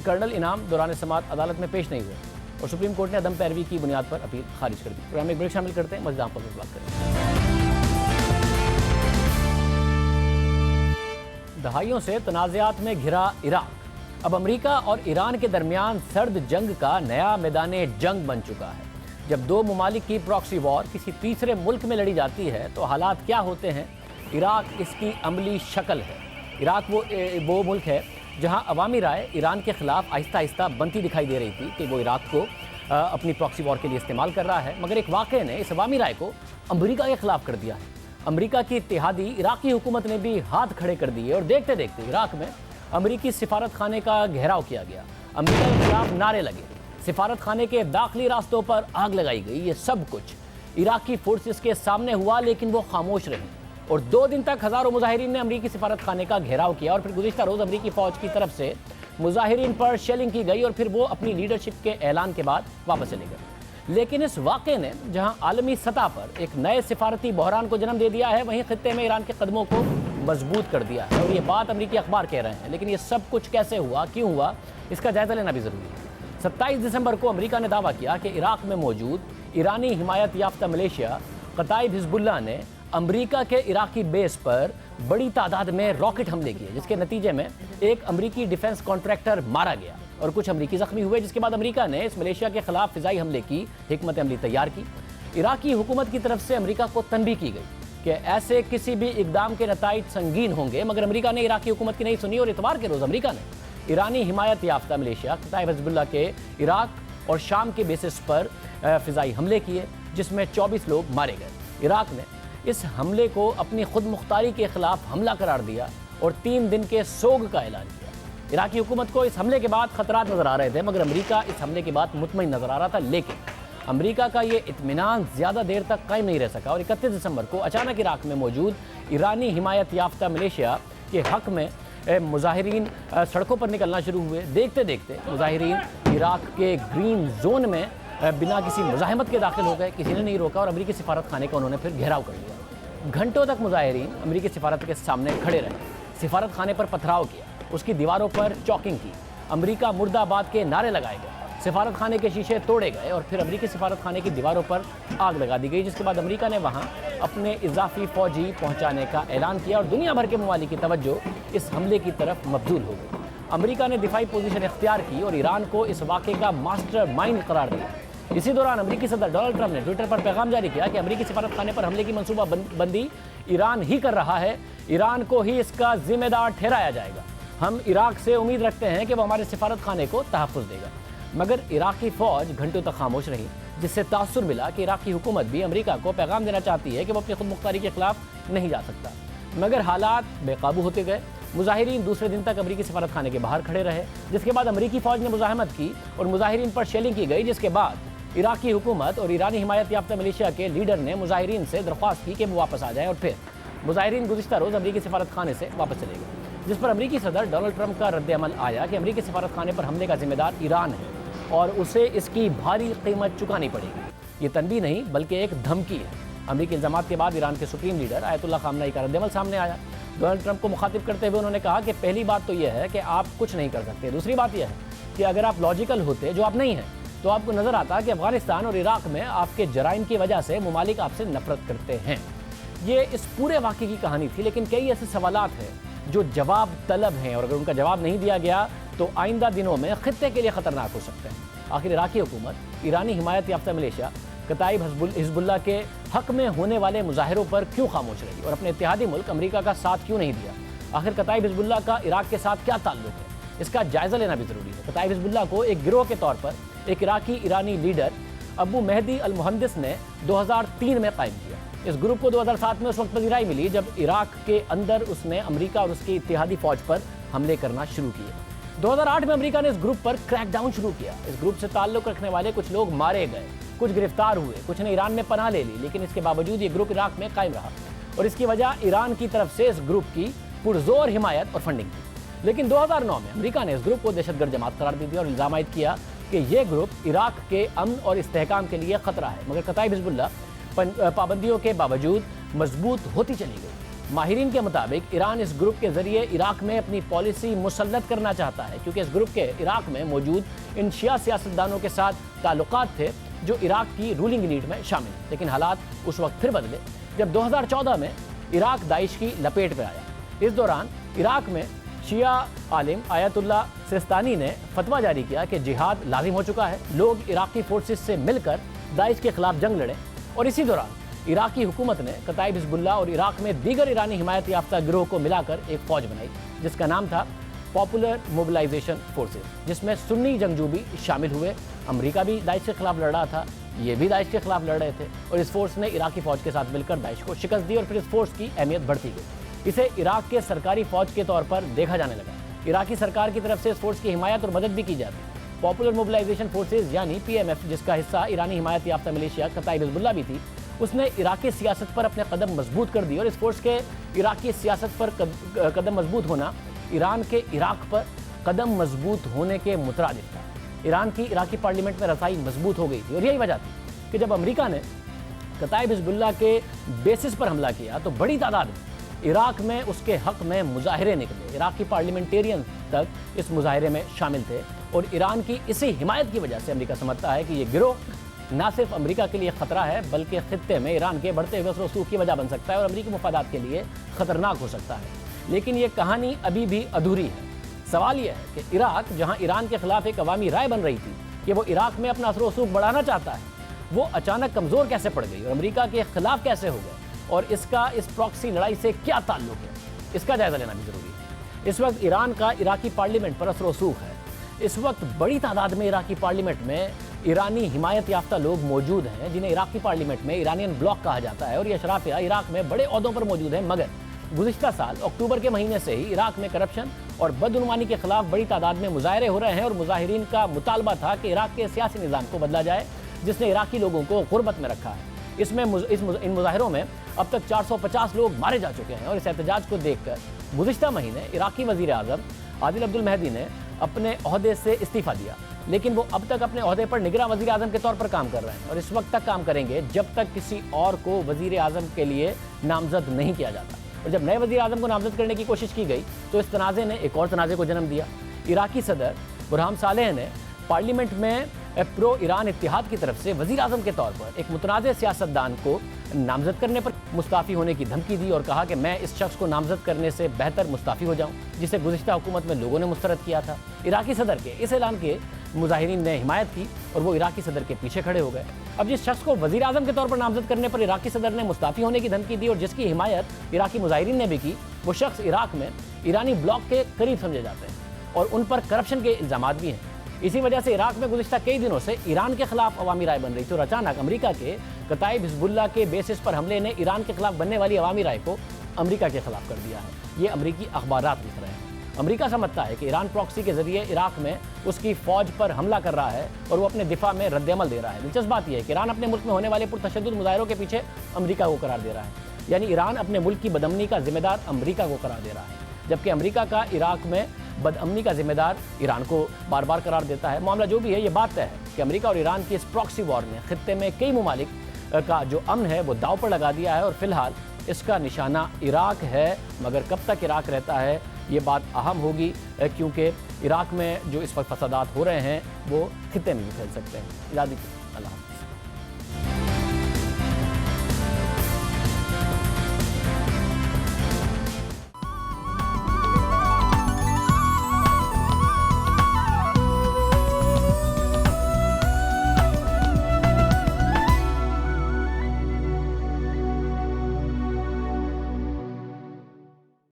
कर्नल इनाम दौरान समाअत अदालत में पेश नहीं हुए और सुप्रीम कोर्ट ने अदम पैरवी की बुनियाद पर अपील खारिज कर दी। प्रोग्राम में एक ब्रेक शामिल करते हैं, मज़ीद आपको बात करें। दहाइयों से तनाज़ात में घिरा इराक अब अमेरिका और ईरान के दरमियान सर्द जंग का नया मैदान जंग बन चुका है। जब दो ममालिक की प्रॉक्सी वॉर किसी तीसरे मुल्क में लड़ी जाती है तो हालात क्या होते हैं। इराक इसकी अमली शक्ल है। इराक वो मुल्क है जहां अवामी राय ईरान के खिलाफ आहिस्ता आहिस्ता बनती दिखाई दे रही थी कि वो इराक को अपनी प्रॉक्सी वॉर के लिए इस्तेमाल कर रहा है, मगर एक वाक़े ने इस अवामी राय को अमेरिका के खिलाफ कर दिया है। अमेरिका की इत्तेहादी इराकी हुकूमत ने भी हाथ खड़े कर दिए और देखते देखते इराक में अमेरिकी सिफारत खाने का घेराव किया गया। अमेरिका के खिलाफ नारे लगे, सिफारत खाने के दाखिली रास्तों पर आग लगाई गई। ये सब कुछ इराकी फोर्सेस के सामने हुआ, लेकिन वो खामोश रही और 2 दिन तक हज़ारों मुजाहिरीन ने अमेरिकी सिफारत खाने का घेराव किया और फिर गुज़िश्ता रोज़ अमेरिकी फ़ौज की तरफ से मुजाहिरीन पर शेलिंग की गई और फिर वो अपनी लीडरशिप के ऐलान के बाद वापस चले गए। लेकिन इस वाक़े ने जहां आलमी सतह पर एक नए सिफारती बहरान को जन्म दे दिया है, वहीं खित्ते में ईरान के कदमों को मजबूत कर दिया है। और ये बात अमेरिकी अखबार कह रहे हैं, लेकिन ये सब कुछ कैसे हुआ, क्यों हुआ, इसका जायज़ा लेना भी ज़रूरी है। 27 दिसंबर को अमेरिका ने दावा किया कि इराक में मौजूद ईरानी हिमायत याफ्ता मलेशिया कताइब हिजबुल्लाह ने अमेरिका के इराकी बेस पर बड़ी तादाद में रॉकेट हमले किए, जिसके नतीजे में एक अमेरिकी डिफेंस कॉन्ट्रैक्टर मारा गया और कुछ अमेरिकी जख्मी हुए, जिसके बाद अमेरिका ने इस मलेशिया के खिलाफ फिजाई हमले की हिकमत अमली तैयार की। इराकी हुकूमत की तरफ से अमेरिका को तनबीह की गई कि ऐसे किसी भी इकदाम के नताइज संगीन होंगे, मगर अमेरिका ने इराकी हुकूमत की नहीं सुनी और इतवार के रोज़ अमेरिका ने ईरानी हिमायत याफ्ता मलेशिया कताइब हिजबुल्लाह के इराक और शाम के बेसिस पर फिजाई हमले किए, जिसमें 24 लोग मारे गए। इराक ने इस हमले को अपनी खुद मुख्तारी के खिलाफ हमला करार दिया और 3 दिन के सोग का ऐलान किया। इराकी हुकूमत को इस हमले के बाद खतरात नजर आ रहे थे, मगर अमेरिका इस हमले के बाद मुतमईन नजर आ रहा था। लेकिन अमेरिका का ये इत्मीनान ज़्यादा देर तक कायम नहीं रह सका और 31 दिसंबर को अचानक इराक में मौजूद ईरानी हिमायत याफ्ता मलेशिया के हक में मुजाहिरीन सड़कों पर निकलना शुरू हुए। देखते देखते मुजाहिरीन इराक के ग्रीन जोन में बिना किसी मुजाहिमत के दाखिल हो गए, किसी ने नहीं रोका और अमेरिकी सिफारत खाने का उन्होंने फिर घेराव कर लिया। घंटों तक मुजाहिरीन अमेरिकी सिफारत के सामने खड़े रहे, सिफारत खाने पर पथराव किया, उसकी दीवारों पर चॉकिंग की, अमेरिका मुर्दाबाद के नारे लगाए गए, सिफारत खाने के शीशे तोड़े गए और फिर अमेरिकी सिफारत खाने की दीवारों पर आग लगा दी गई, जिसके बाद अमेरिका ने वहां अपने इजाफी फौजी पहुंचाने का ऐलान किया और दुनिया भर के ममालिक की तवज्जो इस हमले की तरफ मबजूल हो गई। अमेरिका ने दिफाई पोजीशन इख्तियार की और ईरान को इस वाक़े का मास्टर माइंड करार दिया। इसी दौरान अमेरिकी सदर डोनाल्ड ट्रंप ने ट्विटर पर पैगाम जारी किया कि अमेरिकी सिफारत खाने पर हमले की मनसूबा बंदी ईरान ही कर रहा है, ईरान को ही इसका जिम्मेदार ठहराया जाएगा। हम इराक से उम्मीद रखते हैं कि वो हमारे सिफारत खाने को तहफ़्फ़ुज़ देगा। मगर इराकी फ़ौज घंटों तक खामोश रही, जिससे तासुर मिला कि इराकी हुकूमत भी अमेरिका को पैगाम देना चाहती है कि वो अपनी खुद मुख्तारी के खिलाफ नहीं जा सकता। मगर हालात बेकाबू होते गए। मुजाहिरीन दूसरे दिन तक अमेरिकी सिफारत खाने के बाहर खड़े रहे, जिसके बाद अमेरिकी फ़ौज ने मुजाहमत की और मुजाहिरीन पर शेलिंग की गई, जिसके बाद इराकी हुकूमत और ईरानी हिमायत याफ्ता मिलिशिया के लीडर ने मुजाहिरीन से दरख्वास्त की कि वो वापस आ जाएं और फिर मुजाहिरीन गुज़िश्ता रोज़ अमरीकी सफारत खाने से वापस चले गए, जिस पर अमरीकी सदर डोनाल्ड ट्रंप का रद्द-ए-अमल आया कि अमरीकी सफारत खाने पर हमले का जिम्मेदार ईरान है और उसे इसकी भारी कीमत चुकानी पड़ेगी। ये तनबीह नहीं बल्कि एक धमकी है। अमरीकी इल्ज़ामात के बाद ईरान के सुप्रीम लीडर आयतुल्लाह खामनेई का रद्द-ए-अमल सामने आया। डोनाल्ड ट्रंप को मुखातिब करते हुए उन्होंने कहा कि पहली बात तो यह है कि आप कुछ नहीं कर सकते, दूसरी बात यह है कि अगर आप लॉजिकल होते, जो आप नहीं हैं, तो आपको नज़र आता कि अफगानिस्तान और इराक में आपके जराइम की वजह से मुमालिक आपसे नफरत करते हैं। ये इस पूरे वाक़े की कहानी थी, लेकिन कई ऐसे सवालात हैं जो जवाब तलब हैं और अगर उनका जवाब नहीं दिया गया तो आइंदा दिनों में खित्ते के लिए ख़तरनाक हो सकते हैं। आखिर इराकी हुकूमत, ईरानी हिमायत याफ्ता मिलिशिया, कताइब हिज़्बुल्लाह के हक़ में होने वाले मुजाहिरों पर क्यों खामोश रही और अपने इत्तेहादी मुल्क अमरीका का साथ क्यों नहीं दिया? आखिर कताइब हिज़्बुल्लाह का इराक के साथ क्या ताल्लुक़ है, इसका जायज़ा लेना भी ज़रूरी है। कताइब हिज़्बुल्लाह को एक गिरोह के तौर पर एक इराकी ईरानी लीडर अबू मेहदी अल मुहंदिस ने 2003 में कायम किया। इस ग्रुप को 2007 में उस वक्त पजीराई मिली जब इराक के अंदर उसने अमेरिका और उसकी इत्तेहादी फौज पर हमले करना शुरू किए। 2008 में अमेरिका ने इस ग्रुप पर क्रैकडाउन शुरू किया। इस ग्रुप से ताल्लुक़ रखने वाले कुछ लोग मारे गए, कुछ गिरफ्तार हुए, कुछ ने ईरान में पनाह ले ली, लेकिन इसके बावजूद ये ग्रुप इराक में कायम रहा और इसकी वजह ईरान की तरफ से इस ग्रुप की पुरजोर हिमायत और फंडिंग थी। लेकिन 2009 में अमेरिका ने इस ग्रुप को दहशतगर्द जमात करार दे दिया और इल्ज़ाम आयद किया कि यह ग्रुप इराक के अमन और इस्तेहकाम के लिए ख़तरा है। मगर कताइब हिज़्बुल्लाह पाबंदियों के बावजूद मजबूत होती चली गई। माहिरीन के मुताबिक ईरान इस ग्रुप के जरिए इराक में अपनी पॉलिसी मुसल्लत करना चाहता है, क्योंकि इस ग्रुप के इराक में मौजूद इन शिया सियासतदानों के साथ ताल्लुकात थे जो इराक की रूलिंग एलीट में शामिल हैं। लेकिन हालात उस वक्त फिर बदले जब 2014 में इराक दाइश की लपेट में आया। इस दौरान इराक में शिया आलिम आयतुल्लाह सिस्तानी ने फतवा जारी किया कि जिहाद लाजिम हो चुका है, लोग इराकी फोर्सेस से मिलकर दाइश के खिलाफ जंग लड़ें। और इसी दौरान इराकी हुकूमत ने कताइब हिज़्बुल्लाह और इराक में दीगर ईरानी हिमायत याफ्ता गिरोह को मिलाकर एक फ़ौज बनाई जिसका नाम था पॉपुलर मोबिलाइजेशन फोर्सेस, जिसमें सुन्नी जंगजू भी शामिल हुए। अमेरिका भी दाइश के खिलाफ लड़ रहा था, ये भी दाइश के खिलाफ लड़ रहे थे और इस फोर्स ने इराकी फ़ौज के साथ मिलकर दाइश को शिकस्त दी और फिर इस फोर्स की अहमियत बढ़ती गई। इसे इराक के सरकारी फ़ौज के तौर पर देखा जाने लगा। इराकी सरकार की तरफ से इस फोर्स की हिमायत और मदद भी की जाती। पॉपुलर मोबिलाइजेशन फोर्सेस यानी PMF, जिसका हिस्सा ईरानी हिमायत याफ्ता मिलिशिया कताइब हिज़्बुल्लाह भी थी, उसने इराकी सियासत पर अपने कदम मजबूत कर दिए और इस फोर्स के इराकी सियासत पर कदम मजबूत होना ईरान के इराक पर कदम मजबूत होने के मुतरादिफ था। ईरान की इराकी पार्लियामेंट में रसाई मजबूत हो गई थी और यही वजह थी कि जब अमेरिका ने कताइब हिज़्बुल्लाह के बेसिस पर हमला किया तो बड़ी तादाद में इराक में उसके हक़ में मुजाहिरे निकले। इराकी पार्लियामेंटेरियन तक इस मुजाहिरे में शामिल थे और ईरान की इसी हिमायत की वजह से अमेरिका समझता है कि ये गिरोह न सिर्फ अमेरिका के लिए ख़तरा है बल्कि खित्ते में ईरान के बढ़ते हुए रसूख की वजह बन सकता है और अमेरिकी मुफादात के लिए ख़तरनाक हो सकता है। लेकिन ये कहानी अभी भी अधूरी है। सवाल यह है कि इराक, जहाँ ईरान के खिलाफ एक अवामी राय बन रही थी कि वो इराक में अपना असर रसूख बढ़ाना चाहता है, वो अचानक कमज़ोर कैसे पड़ गई और अमेरिका के खिलाफ कैसे हो गए और इसका इस प्रॉक्सी लड़ाई से क्या ताल्लुक़ है, इसका जायज़ा लेना भी ज़रूरी है। इस वक्त ईरान का इराकी पार्लियामेंट पर असर रसूख है। इस वक्त बड़ी तादाद में इराकी पार्लियामेंट में ईरानी हिमायत याफ्ता लोग मौजूद हैं जिन्हें इराकी पार्लियामेंट में ईरानियन ब्लॉक कहा जाता है और ये अशराफिया इराक में बड़े ओहदों पर मौजूद हैं। मगर गुज़िश्ता साल अक्टूबर के महीने से ही इराक में करप्शन और बदनुमानी के खिलाफ बड़ी तादाद में मुजाहरे हो रहे हैं और मुजाहिरीन का मुतालबा था कि इराक के सियासी निज़ाम को बदला जाए जिसने इराकी लोगों को गुर्बत में रखा है। इन मुजाहिरों में अब तक 450 लोग मारे जा चुके हैं और इस एहतजाज को देखकर गुज़िश्ता महीने इराकी वज़ीर आज़म आदिल अब्दुल मेहदी ने अपने ओहदे से इस्तीफ़ा दिया, लेकिन वो अब तक अपने ओहदे पर निगरान वज़ीर आज़म के तौर पर काम कर रहे हैं और इस वक्त तक काम करेंगे जब तक किसी और को वज़ीर आज़म के लिए नामज़द नहीं किया जाता। और जब नए वज़ीर आज़म को नामज़द करने की कोशिश की गई तो इस तनाज़े ने एक और तनाज़े को जन्म दिया। इराकी सदर बुरहान सालेह ने पार्लियामेंट में प्रो ईरान इत्तेहाद की तरफ से वज़ीर आज़म के तौर पर एक मुतनाज़ सियासतदान को नामज़द करने पर मुस्ताफ़ी होने की धमकी दी और कहा कि मैं इस शख्स को नामज़द करने से बेहतर मुस्ताफ़ी हो जाऊं, जिसे गुज़िश्ता हुकूमत में लोगों ने मुस्तरद किया था। इराकी सदर के इस ऐलान के मुजाहिरीन ने हिमायत की और वो इराकी सदर के पीछे खड़े हो गए। अब जिस शख्स को वज़ीर आज़म के तौर पर नामज़द करने पर इराकी सदर ने मुस्ताफ़ी होने की धमकी दी और जिसकी हिमायत इराकी मुजाहिरीन ने भी की, वो शख्स इराक में ईरानी ब्लॉक के करीब समझे जाते हैं और उन पर करप्शन के इल्ज़ामात भी हैं। इसी वजह से इराक में गुज़िश्ता कई दिनों से ईरान के खिलाफ अवामी राय बन रही थी और अचानक अमेरिका के कताइब हिज़्बुल्लाह के बेसिस पर हमले ने ईरान के खिलाफ बनने वाली अवामी राय को अमेरिका के खिलाफ कर दिया है। ये अमेरिकी अखबारात लिख रहे हैं। अमेरिका समझता है कि ईरान प्रॉक्सी के जरिए इराक में उसकी फौज पर हमला कर रहा है और वो अपने दिफा में रद्दअमल दे रहा है। दिलचस्प बात यह है कि ईरान अपने मुल्क में होने वाले पुरतशद्दुद मुजाहिरों के पीछे अमेरिका को करार दे रहा है, यानी ईरान अपने मुल्क की बदअमनी का जिम्मेदार अमेरिका को करार दे रहा है, जबकि अमेरिका का इराक में बदअमनी का जिम्मेदार ईरान को बार बार करार देता है। मामला जो भी है, ये बात तय है कि अमेरिका और ईरान की इस प्रॉक्सी वॉर ने खित्ते में कई ममालिक का जो अमन है वो दाव पर लगा दिया है और फिलहाल इसका निशाना इराक है। मगर कब तक इराक रहता है ये बात अहम होगी, क्योंकि इराक में जो इस वक्त फसादात हो रहे हैं वो खित्ते में भी फैल सकते हैं। याद रखिए। अल्लाह।